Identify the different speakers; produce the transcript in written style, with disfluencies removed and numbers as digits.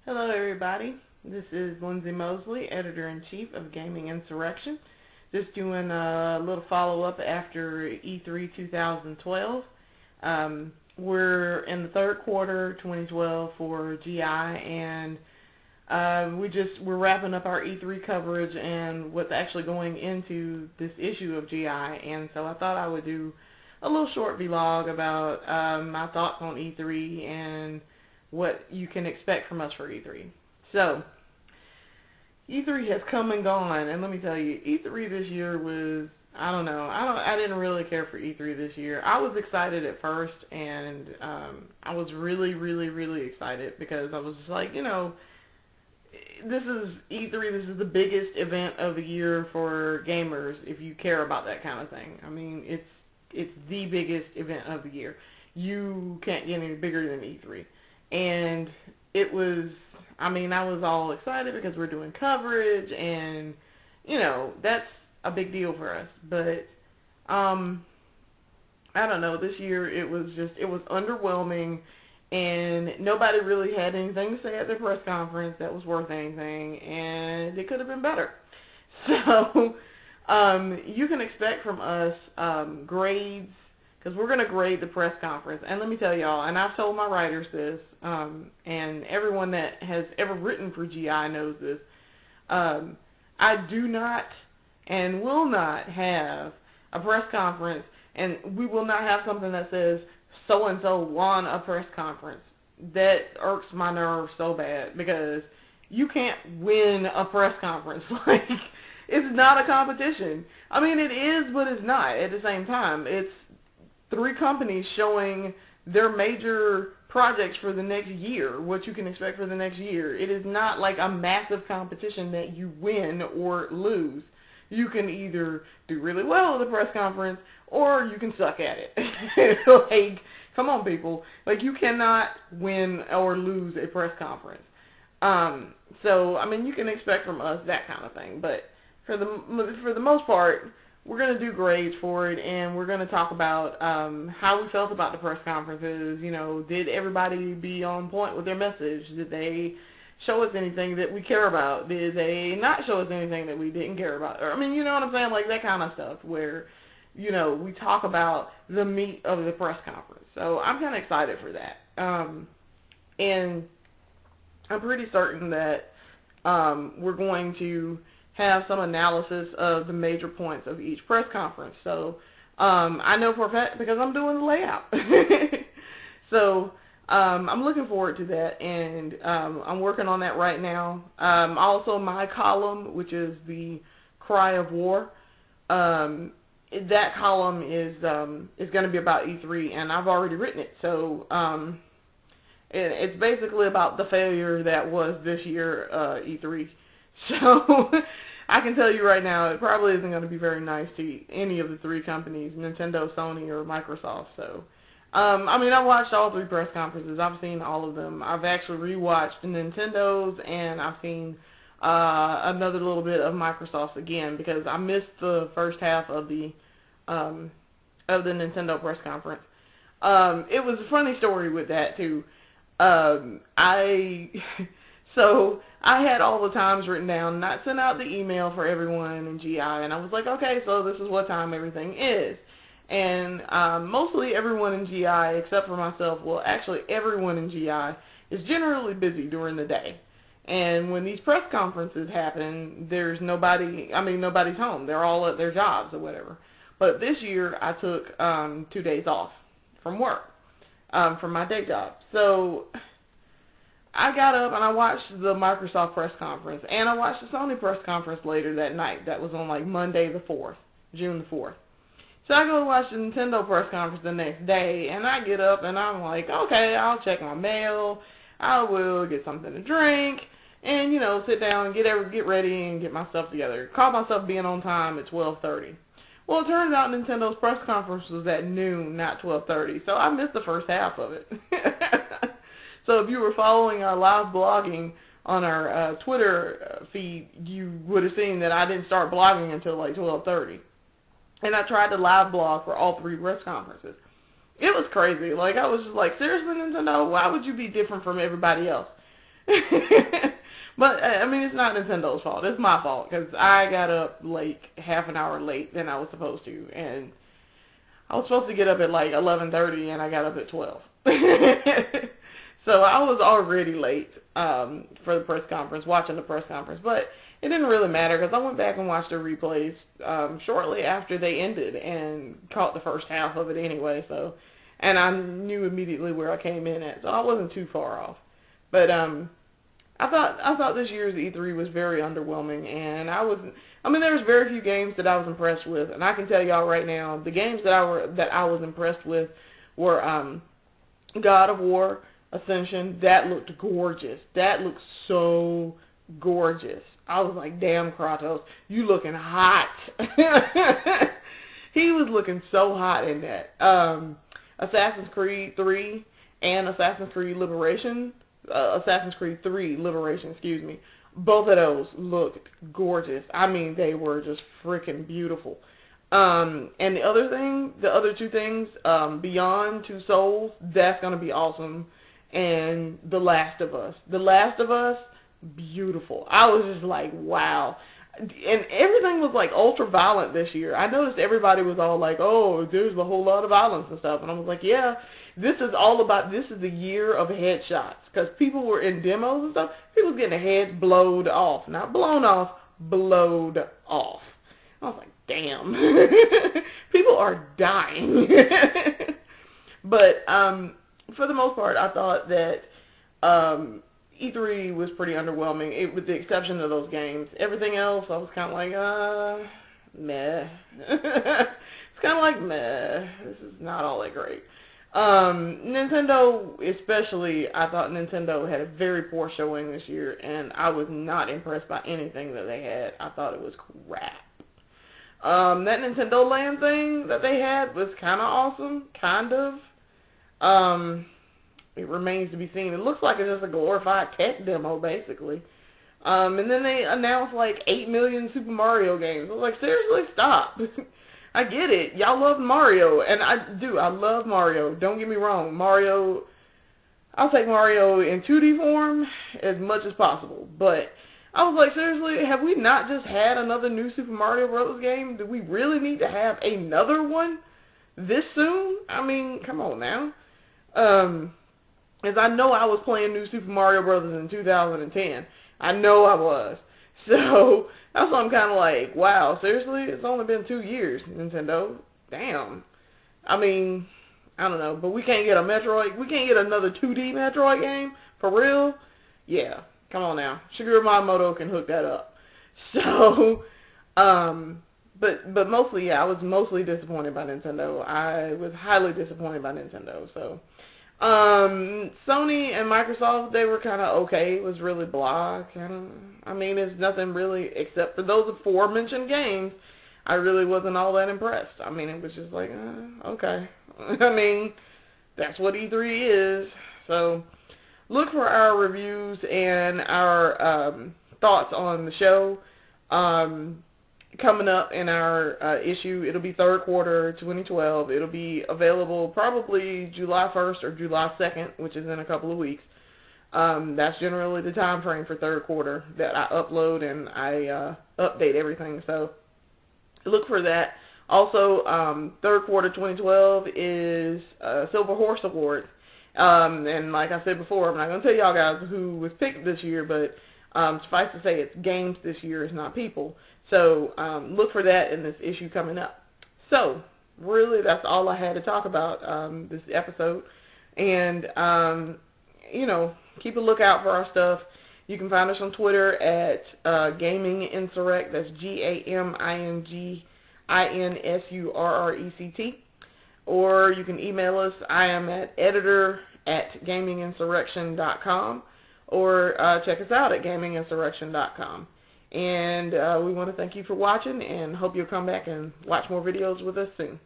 Speaker 1: Hello everybody, this is Lyndsey Mosley, Editor-in-Chief of Gaming Insurrection. Just doing a little follow-up after E3 2012. We're in the third quarter 2012 for GI, and we're wrapping up our E3 coverage and what's actually going into this issue of GI, and so I thought I would do a little short vlog about my thoughts on E3 and what you can expect from us for E3. So, E3 has come and gone, and let me tell you, E3 this year was, I don't know, I didn't really care for E3 this year. I was excited at first, and I was really, really, really excited because I was just like, this is E3, this is the biggest event of the year for gamers if you care about that kind of thing. I mean, it's the biggest event of the year. You can't get any bigger than E3. And it was, I was all excited because we're doing coverage, and, that's a big deal for us. But, I don't know, this year it was underwhelming, and nobody really had anything to say at the press conference that was worth anything, and it could have been better. So, you can expect from us grades, because we're going to grade the press conference. And let me tell y'all, and I've told my writers this, and everyone that has ever written for GI knows this, I do not and will not have a press conference, and we will not have something that says so-and-so won a press conference. That irks my nerves so bad, because you can't win a press conference. Like, it's not a competition. I mean, it is, but it's not at the same time. It's three companies showing their major projects for the next year, what you can expect for the next year. It is not like a massive competition that you win or lose. You can either do really well at the press conference, or you can suck at it. Like, come on, people. Like, you cannot win or lose a press conference. So, you can expect from us that kind of thing. But for the most part, we're going to do grades for it, and we're going to talk about how we felt about the press conferences. Did everybody be on point with their message? Did they show us anything that we care about? Did they not show us anything that we didn't care about? Or, you know what I'm saying? Like, that kind of stuff where, we talk about the meat of the press conference. So I'm kind of excited for that. And I'm pretty certain that we're going to have some analysis of the major points of each press conference. So I know for a fact because I'm doing the layout. So I'm looking forward to that, and I'm working on that right now. Also, my column, which is the Cry of War, that column is going to be about E3, and I've already written it. So it's basically about the failure that was this year E3. So I can tell you right now, it probably isn't going to be very nice to any of the three companies, Nintendo, Sony, or Microsoft. So, I watched all three press conferences. I've seen all of them. I've actually rewatched Nintendo's, and I've seen another little bit of Microsoft's again, because I missed the first half of the Nintendo press conference. It was a funny story with that too. So I had all the times written down, and I sent out the email for everyone in GI, and I was like, okay, so this is what time everything is. And mostly everyone in GI, except for myself, well, actually everyone in GI is generally busy during the day. And when these press conferences happen, there's nobody's home. They're all at their jobs or whatever. But this year I took 2 days off from work, from my day job. So I got up and I watched the Microsoft press conference, and I watched the Sony press conference later that night. That was on like Monday the 4th, June the 4th. So I go to watch the Nintendo press conference the next day, and I get up and I'm like, okay, I'll check my mail, I will get something to drink, and, sit down and get ready and get my stuff together. Call myself being on time at 12:30. Well, it turns out Nintendo's press conference was at noon, not 12:30, so I missed the first half of it. So if you were following our live blogging on our Twitter feed, you would have seen that I didn't start blogging until like 12:30. And I tried to live blog for all three press conferences. It was crazy. Like, I was just like, seriously, Nintendo, why would you be different from everybody else? But, I mean, it's not Nintendo's fault. It's my fault, because I got up, like, half an hour late than I was supposed to, and I was supposed to get up at, like, 11:30, and I got up at 12. So I was already late for the press conference, watching the press conference, but it didn't really matter, because I went back and watched the replays shortly after they ended, and caught the first half of it anyway, so, and I knew immediately where I came in at, so I wasn't too far off. But, I thought this year's E3 was very underwhelming, and I mean, there was very few games that I was impressed with, and I can tell y'all right now, the games that I was impressed with were God of War Ascension. That looked gorgeous. That looked so gorgeous. I was like, damn, Kratos, you looking hot. He was looking so hot in that. Assassin's Creed 3 and Assassin's Creed Assassin's Creed 3 Liberation, excuse me. Both of those looked gorgeous. I mean, they were just freaking beautiful. And the other two things, Beyond Two Souls, that's going to be awesome. And The Last of Us, beautiful. I was just like, wow. And everything was like ultra violent this year. I noticed everybody was all like, oh, there's a whole lot of violence and stuff. And I was like, yeah, this is the year of headshots. Because people were in demos and stuff, people was getting their heads blowed off. Not blown off, blowed off. I was like, damn. People are dying. But for the most part, I thought that E3 was pretty underwhelming, with the exception of those games. Everything else, I was kind of like, meh. It's kind of like, meh. This is not all that great. Nintendo, especially, I thought Nintendo had a very poor showing this year, and I was not impressed by anything that they had. I thought it was crap. That Nintendo Land thing that they had was kind of awesome, kind of. It remains to be seen. It looks like it's just a glorified tech demo, basically. And then they announced like 8 million Super Mario games. I was like, seriously, stop. I get it. Y'all love Mario, and I do. I love Mario. Don't get me wrong. Mario, I'll take Mario in 2D form as much as possible. But I was like, seriously, have we not just had another new Super Mario Bros. Game? Do we really need to have another one this soon? I mean, come on now. As I know I was playing New Super Mario Bros. In 2010. I know I was. So that's why I'm kind of like, wow, seriously? It's only been 2 years, Nintendo. Damn. I mean, I don't know. But we can't get a Metroid. We can't get another 2D Metroid game? For real? Yeah. Come on now. Shigeru Miyamoto can hook that up. So, but mostly, yeah, I was mostly disappointed by Nintendo. I was highly disappointed by Nintendo. So, Sony and Microsoft, they were kind of okay. It was really blah, kind of. I mean, it's nothing really except for those aforementioned games. I really wasn't all that impressed. I mean, it was just like, okay. I mean, that's what E3 is. So, look for our reviews and our thoughts on the show coming up in our issue. It'll be third quarter 2012. It'll be available probably July 1st or July 2nd, which is in a couple of weeks. That's generally the time frame for third quarter that I upload and I update everything. So look for that. Also, third quarter 2012 is Silver Horse Awards. And like I said before, I'm not going to tell y'all guys who was picked this year, but suffice to say it's games this year, it's not people. So look for that in this issue coming up. So really, that's all I had to talk about this episode. And, you know, keep a lookout for our stuff. You can find us on Twitter at Gaming Insurrect. That's GAMINGINSURRECT. Or you can email us. I am at editor@gaminginsurrection.com. Or check us out at gaminginsurrection.com. And we want to thank you for watching and hope you'll come back and watch more videos with us soon.